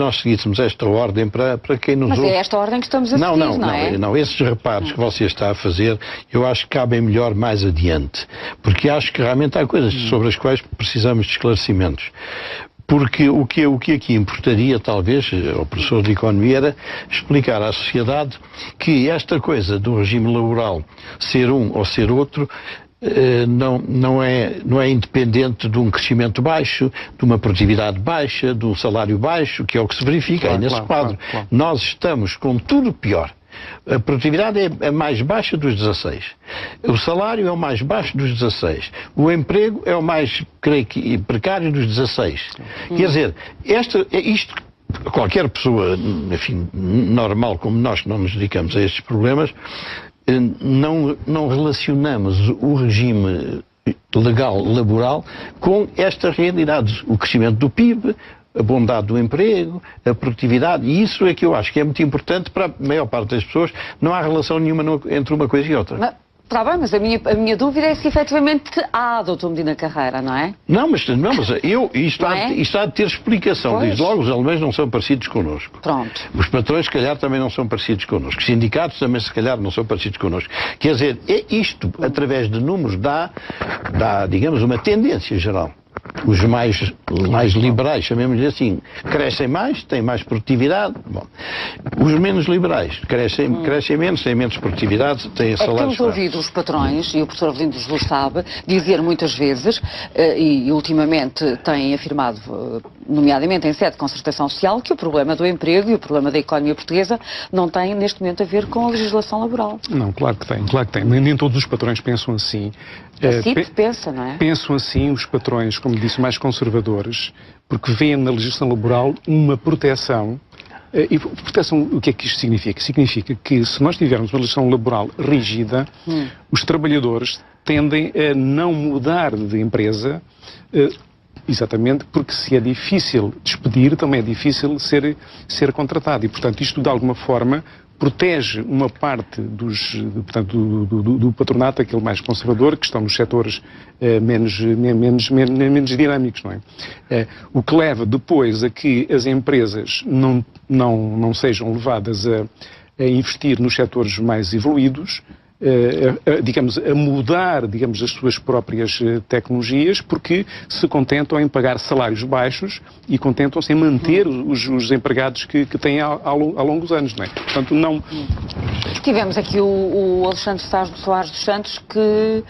nós seguíssemos esta ordem para quem nos ouve... Mas é esta ordem que estamos a seguir, não é? Não, esses reparos que você está a fazer, eu acho que cabem melhor mais adiante, porque acho que realmente há coisas sobre as quais precisamos de esclarecimentos. Porque o que aqui importaria, talvez, ao professor de Economia, era explicar à sociedade que esta coisa do regime laboral ser um ou ser outro não é independente de um crescimento baixo, de uma produtividade baixa, de um salário baixo, que é o que se verifica aí nesse quadro. Claro. Nós estamos com tudo pior. A produtividade é a mais baixa dos 16. O salário é o mais baixo dos 16. O emprego é o mais, creio que, precário dos 16. Quer dizer, isto, qualquer pessoa, enfim, normal como nós, que não nos dedicamos a estes problemas, não relacionamos o regime legal laboral com esta realidade. O crescimento do PIB, a bondade do emprego, a produtividade, e isso é que eu acho que é muito importante para a maior parte das pessoas. Não há relação nenhuma entre uma coisa e outra. Está bem, mas a minha dúvida é se efetivamente há, Dr. Medina Carreira, não é? Isto há de ter explicação. Diz logo, os alemães não são parecidos connosco. Pronto. Os patrões, se calhar, também não são parecidos connosco. Os sindicatos também, se calhar, não são parecidos connosco. Quer dizer, isto, através de números, dá, digamos, uma tendência geral. Os mais liberais, chamemos-lhe assim, crescem mais, têm mais produtividade. Bom, os menos liberais crescem menos, têm menos produtividade, têm salários. Temos ouvido os patrões, e o professor Avelino dos Reis sabe, dizer muitas vezes, e ultimamente têm afirmado, nomeadamente em sede de concertação social, que o problema do emprego e o problema da economia portuguesa não tem neste momento a ver com a legislação laboral. Não, claro que tem. Nem todos os patrões pensam assim. A CIP pensa, não é? Pensam assim os patrões, como disse, mais conservadores, porque veem na legislação laboral uma proteção. E proteção, o que é que isto significa? Significa que se nós tivermos uma legislação laboral rígida, os trabalhadores tendem a não mudar de empresa, exatamente porque se é difícil despedir, também é difícil ser contratado. E, portanto, isto de alguma forma protege uma parte do patronato, aquele mais conservador, que estão nos setores menos dinâmicos, não é? O que leva depois a que as empresas não sejam levadas a investir nos setores mais evoluídos, a mudar, as suas próprias tecnologias, porque se contentam em pagar salários baixos e contentam-se em manter os empregados que têm ao longo dos anos, não é? Portanto, não... Tivemos aqui o Alexandre Soares dos Santos que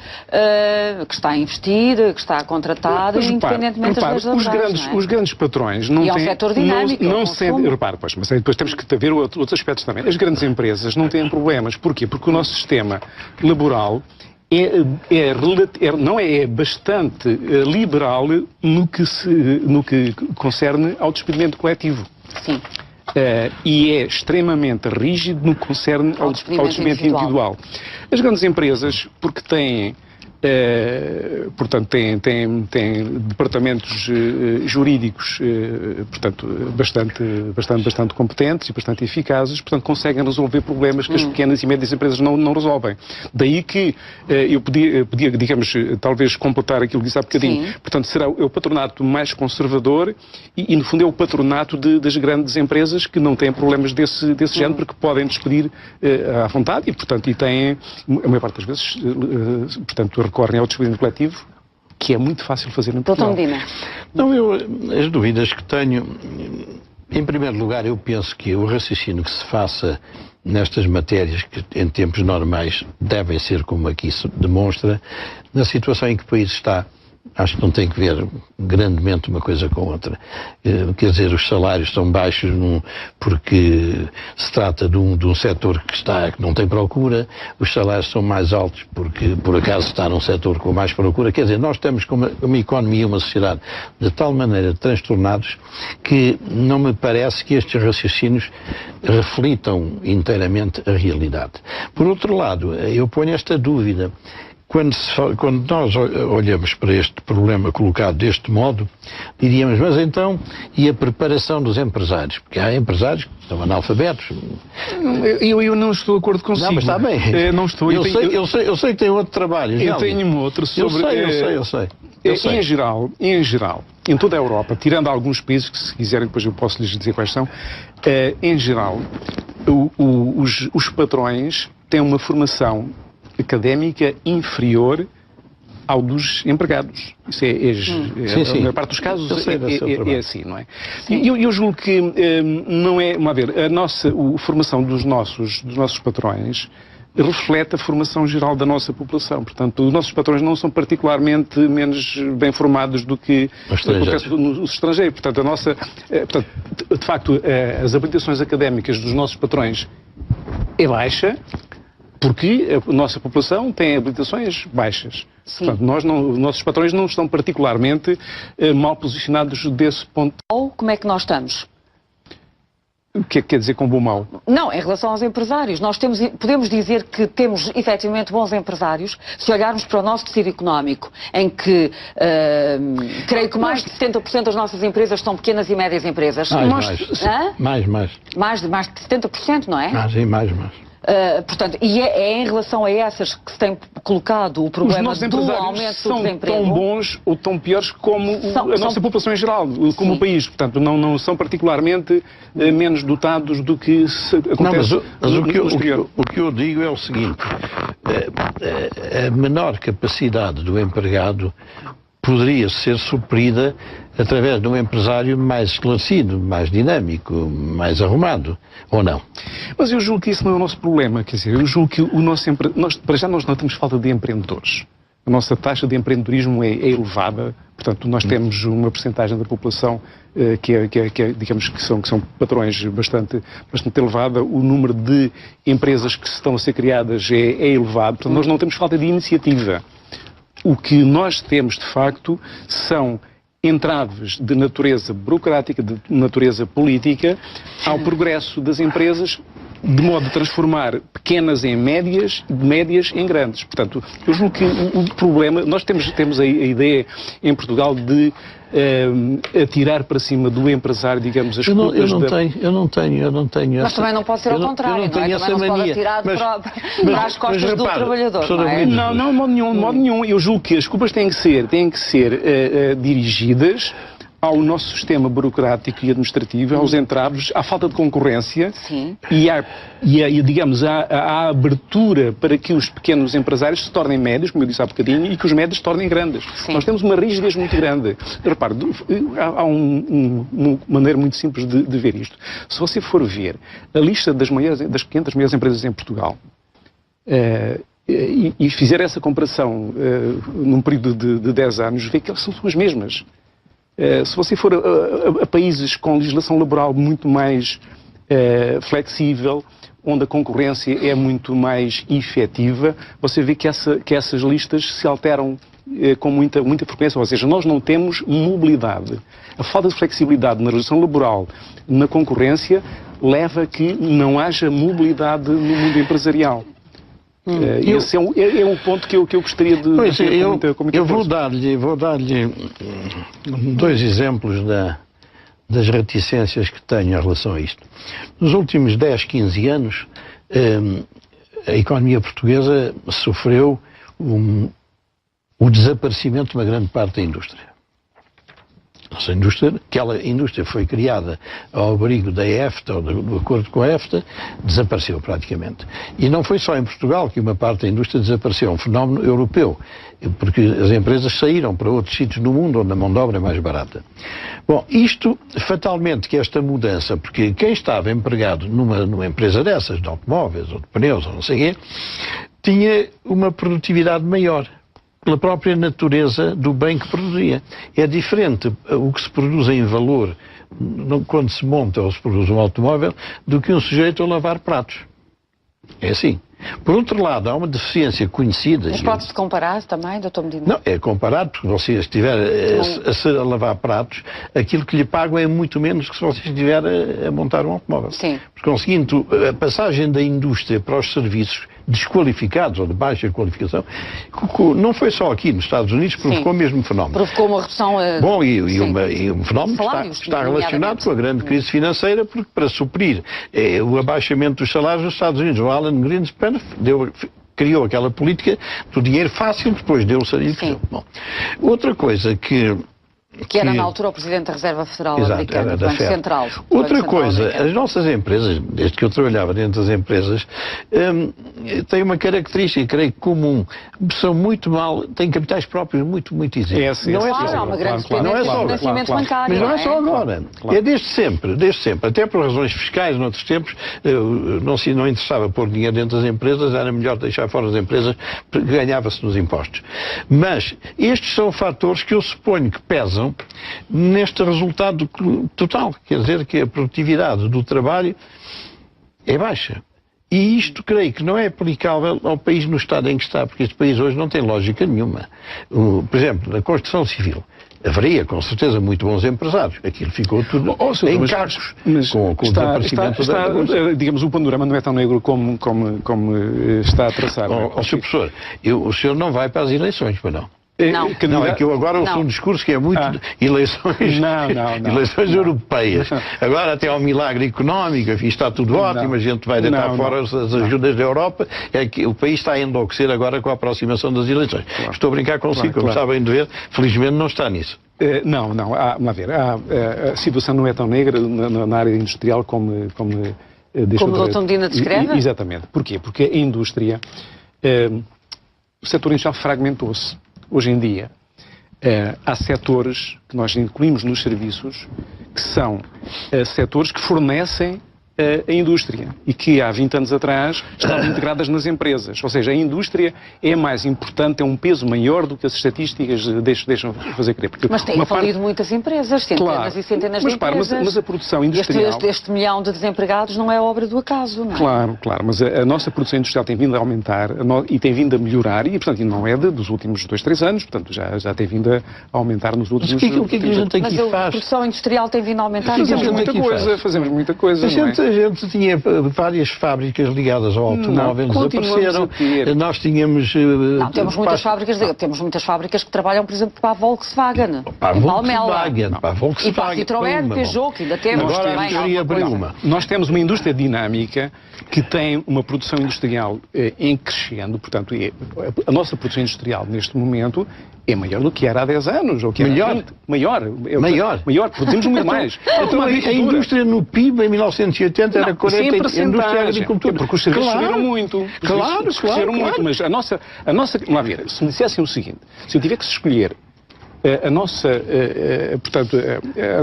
está a investir, que está a contratar, independentemente das leis laborais, os grandes patrões não têm... E é um setor dinâmico. Mas depois temos que ver outros aspectos também. As grandes empresas não têm problemas. Porquê? Porque o nosso sistema laboral é bastante liberal no que concerne ao despedimento coletivo. Sim. E é extremamente rígido no que concerne ao despedimento individual. As grandes empresas, porque têm departamentos jurídicos, bastante competentes e bastante eficazes, portanto, conseguem resolver problemas que as pequenas e médias empresas não resolvem. Daí que eu podia, digamos, talvez completar aquilo que disse há bocadinho. Sim. Portanto, será o patronato mais conservador e no fundo, é o patronato das grandes empresas que não têm problemas desse género, porque podem despedir à vontade e têm, a maior parte das vezes, recorrem ao despedimento coletivo, que é muito fácil fazer no Portugal. Doutor Medina. As dúvidas que tenho, em primeiro lugar, eu penso que o raciocínio que se faça nestas matérias, que em tempos normais devem ser como aqui se demonstra, na situação em que o país está, acho que não tem que ver grandemente uma coisa com outra. Quer dizer, os salários estão baixos porque se trata de um setor que não tem procura, os salários são mais altos porque por acaso está num setor com mais procura. Quer dizer, nós estamos com uma economia e uma sociedade de tal maneira transtornados que não me parece que estes raciocínios reflitam inteiramente a realidade. Por outro lado, eu ponho esta dúvida. Quando nós olhamos para este problema colocado deste modo, diríamos, mas então, e a preparação dos empresários? Porque há empresários que estão analfabetos. Eu não estou de acordo consigo. Não, mas está bem. Não estou. Eu sei que tem outro trabalho. Eu tenho outro sobre... Eu sei. Em geral, em toda a Europa, tirando alguns países que, se quiserem, depois eu posso lhes dizer quais são, em geral, os patrões têm uma formação académica inferior ao dos empregados. Isso sim. na maior parte dos casos é assim, não é? Sim. Eu julgo que não é, vamos ver, a formação dos nossos patrões reflete a formação geral da nossa população. Portanto, os nossos patrões não são particularmente menos bem formados do que acontece nos estrangeiros. Portanto, de facto, as habilitações académicas dos nossos patrões é baixa, porque a nossa população tem habilitações baixas. Sim. Portanto, os nossos patrões não estão particularmente mal posicionados desse ponto. Ou como é que nós estamos? O que é que quer dizer com bom mau? Não, em relação aos empresários. Nós podemos dizer que temos efetivamente bons empresários se olharmos para o nosso tecido económico, em que creio que mais de 70% das nossas empresas são pequenas e médias empresas. Mais. Mais de 70%, não é? Mais. Portanto, e é em relação a essas que se tem colocado o problema do aumento do desemprego. São tão bons ou tão piores como a nossa população em geral, como o país. Portanto, não são particularmente menos dotados do que acontece no exterior. O que eu digo é o seguinte, a menor capacidade do empregado poderia ser suprida através de um empresário mais esclarecido, mais dinâmico, mais arrumado, ou não? Mas eu julgo que isso não é o nosso problema, quer dizer, eu julgo que para já nós não temos falta de empreendedores. A nossa taxa de empreendedorismo é elevada, portanto nós temos uma percentagem da população digamos que são patrões bastante elevada, o número de empresas que estão a ser criadas é elevado, portanto nós não temos falta de iniciativa. O que nós temos, de facto, são entraves de natureza burocrática, de natureza política, ao progresso das empresas, de modo a transformar pequenas em médias e de médias em grandes. Portanto, eu julgo que o problema... Nós temos a ideia em Portugal de atirar para cima do empresário, digamos, as culpas... Eu não tenho Mas também não pode ser ao contrário, não é? Também não se pode atirar para as costas do trabalhador, não é? Não, de modo nenhum. Eu julgo que as culpas têm que ser dirigidas ao nosso sistema burocrático e administrativo, aos entraves, à falta de concorrência. Sim. Digamos, à abertura para que os pequenos empresários se tornem médios, como eu disse há bocadinho, e que os médios se tornem grandes. Sim. Nós temos uma rigidez muito grande. Repare, há uma maneira muito simples de ver isto. Se você for ver a lista das 500 maiores empresas em Portugal, e fizer essa comparação num período de 10 anos, vê que elas são as mesmas. Se você for a países com legislação laboral muito mais flexível, onde a concorrência é muito mais efetiva, você vê que essas listas se alteram com muita frequência. Ou seja, nós não temos mobilidade. A falta de flexibilidade na legislação laboral, na concorrência, leva a que não haja mobilidade no mundo empresarial. Esse é um ponto que eu gostaria de ter com muita Eu vou dar-lhe 2 exemplos das reticências que tenho em relação a isto. Nos últimos 10, 15 anos, a economia portuguesa sofreu o desaparecimento de uma grande parte da indústria. Aquela indústria foi criada ao abrigo da EFTA, ou do acordo com a EFTA, desapareceu praticamente. E não foi só em Portugal que uma parte da indústria desapareceu, é um fenómeno europeu, porque as empresas saíram para outros sítios no mundo onde a mão de obra é mais barata. Bom, isto, fatalmente, que esta mudança, porque quem estava empregado numa empresa dessas, de automóveis ou de pneus ou não sei o quê, tinha uma produtividade maior, pela própria natureza do bem que produzia. É diferente o que se produz em valor quando se monta ou se produz um automóvel do que um sujeito a lavar pratos. É assim. Por outro lado, há uma deficiência conhecida... Mas pode-se comparar também, Dr. Medina? Não, é comparado, porque você estiver a lavar pratos, aquilo que lhe pagam é muito menos que se você estiver a montar um automóvel. Sim. Por conseguinte, a passagem da indústria para os serviços desqualificados ou de baixa qualificação, não foi só aqui nos Estados Unidos, provocou o mesmo fenómeno. Provocou uma redução... Bom, e um fenómeno que está relacionado com a grande crise financeira, porque para suprir o abaixamento dos salários nos Estados Unidos, o Alan Greenspan criou aquela política do dinheiro fácil, depois deu-se a isso. Bom, outra coisa que Que era na altura o Presidente da Reserva Federal Americana, do Banco Central. Outra coisa, as nossas empresas, desde que eu trabalhava dentro das empresas, têm uma característica, creio, comum. São muito têm capitais próprios muito exigentes. Não é só uma grande dependência do financiamento bancário. Mas não é só agora. É desde sempre. Até por razões fiscais, noutros tempos, não interessava pôr dinheiro dentro das empresas, era melhor deixar fora as empresas, ganhava-se nos impostos. Mas estes são fatores que eu suponho que pesam neste resultado total. Quer dizer que a produtividade do trabalho é baixa. E isto creio que não é aplicável ao país no estado em que está, porque este país hoje não tem lógica nenhuma. Por exemplo, na construção civil, haveria com certeza muito bons empresários. Aquilo ficou tudo em cacos, com o desaparecimento da... Digamos, o panorama não é tão negro como está a traçar. Sr. Professor, o senhor não vai para as eleições, para não? Não, é que eu agora ouço um discurso que é muito eleições europeias. Agora até ao milagre económico, enfim, está tudo ótimo, a gente vai deitar fora as ajudas da Europa, é que o país está a enlouquecer agora com a aproximação das eleições. Claro. Estou a brincar consigo, como sabem de ver, felizmente não está nisso. Vamos ver, a situação não é tão negra na área industrial como o Dr. Medina descreve? Exatamente. Porquê? Porque a indústria, o setor industrial fragmentou-se. Hoje em dia, há setores que nós incluímos nos serviços que são setores que fornecem a indústria e que há 20 anos atrás estavam integradas nas empresas. Ou seja, a indústria é mais importante, tem um peso maior do que as estatísticas deixam fazer crer. Mas têm falido muitas empresas, centenas e centenas de empresas. Mas a produção industrial... Este milhão de desempregados não é obra do acaso, não é? Claro, mas a nossa produção industrial tem vindo a aumentar e tem vindo a melhorar e, portanto, não é dos últimos 2, 3 anos, portanto, já tem vindo a aumentar nos últimos... Mas o que é que a gente aqui faz? Mas a produção industrial tem vindo a aumentar? Fazemos muita coisa. A gente tinha várias fábricas ligadas ao automóvel, desapareceram. Nós tínhamos... temos muitas fábricas que trabalham, por exemplo, para a Volkswagen. Para a Volkswagen. E para a Citroën, Peugeot, que ainda temos também. Nós temos uma indústria dinâmica que tem uma produção industrial em crescendo, portanto, a nossa produção industrial neste momento é maior do que era há 10 anos. Ou que era maior, produzimos muito mais. Então, a indústria no PIB em 1980 era 40%, a indústria da agricultura. Porque os serviços subiram muito. Cresceram muito, mas a nossa... Vamos lá ver, se me dissessem o seguinte, se eu tiver que escolher a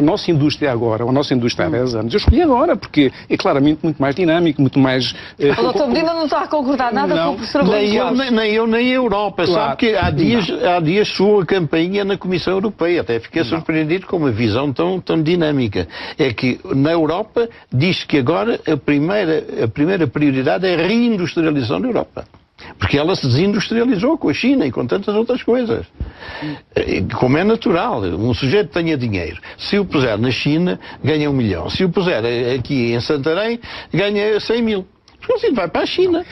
nossa indústria agora, ou a nossa indústria há 10 anos, eu escolhi agora, porque é claramente muito mais dinâmico, muito mais... O Dr. Medina não está a concordar nada com o professor Gonçalves. Nem eu, nem a Europa. Claro. Sabe que há dias soou a campainha na Comissão Europeia. Até fiquei surpreendido com uma visão tão dinâmica. É que na Europa diz que agora a primeira prioridade é a reindustrialização da Europa. Porque ela se desindustrializou com a China e com tantas outras coisas. Como é natural, um sujeito tenha dinheiro. Se o puser na China, ganha 1 milhão. Se o puser aqui em Santarém, ganha 100 mil. Porque assim vai para a China.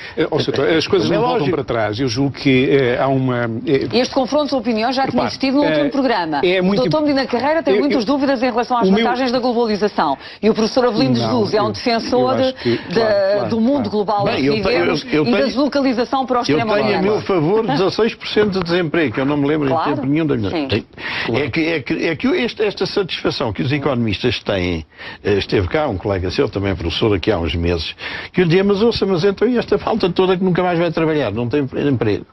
As coisas não voltam para trás. Eu julgo que há uma... Este confronto de opiniões já tinha existido no último programa. O Dr. Medina Carreira tem muitas dúvidas em relação às vantagens da globalização. E o professor Avelino Jesus é um defensor do mundo global em que vivemos e da deslocalização para o extremo oeste. Eu tenho a meu favor 16% de desemprego, que eu não me lembro de tempo nenhum da minha... É que esta satisfação que os economistas têm, esteve cá um colega seu, também professor, aqui há uns meses, que eu dizia, mas então e esta falta toda que nunca mais vai trabalhar, não tem emprego?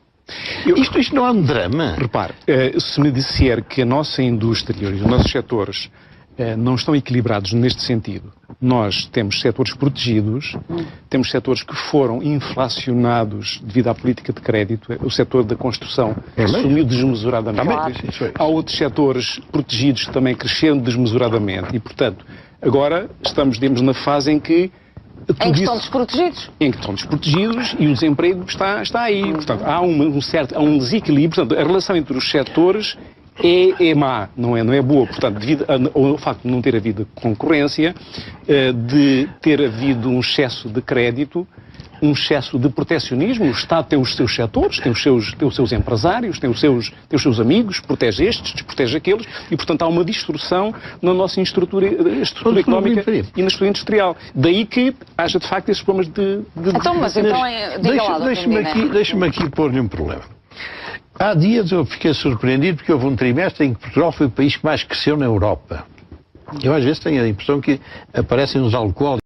Isto não é um drama? Repare, se me disser que a nossa indústria e os nossos setores não estão equilibrados neste sentido, nós temos setores protegidos, temos setores que foram inflacionados devido à política de crédito, o setor da construção sumiu desmesuradamente, há outros setores protegidos que também cresceram desmesuradamente e, portanto, agora estamos, digamos, na fase em que em que estão desprotegidos. Em que estão desprotegidos e o desemprego está aí. Portanto, há um desequilíbrio. Portanto, a relação entre os setores é má, não é boa. Portanto, devido ao facto de não ter havido concorrência, de ter havido um excesso de crédito, um excesso de protecionismo. O Estado tem os seus setores, tem os seus empresários, tem os seus amigos, protege estes, desprotege aqueles, e, portanto, há uma distorção na nossa estrutura económica e na estrutura industrial. Daí que haja, de facto, esses problemas de... Deixa-me aqui pôr-lhe um problema. Há dias eu fiquei surpreendido porque houve um trimestre em que Portugal foi o país que mais cresceu na Europa. Eu às vezes tenho a impressão que aparecem os alcoólicos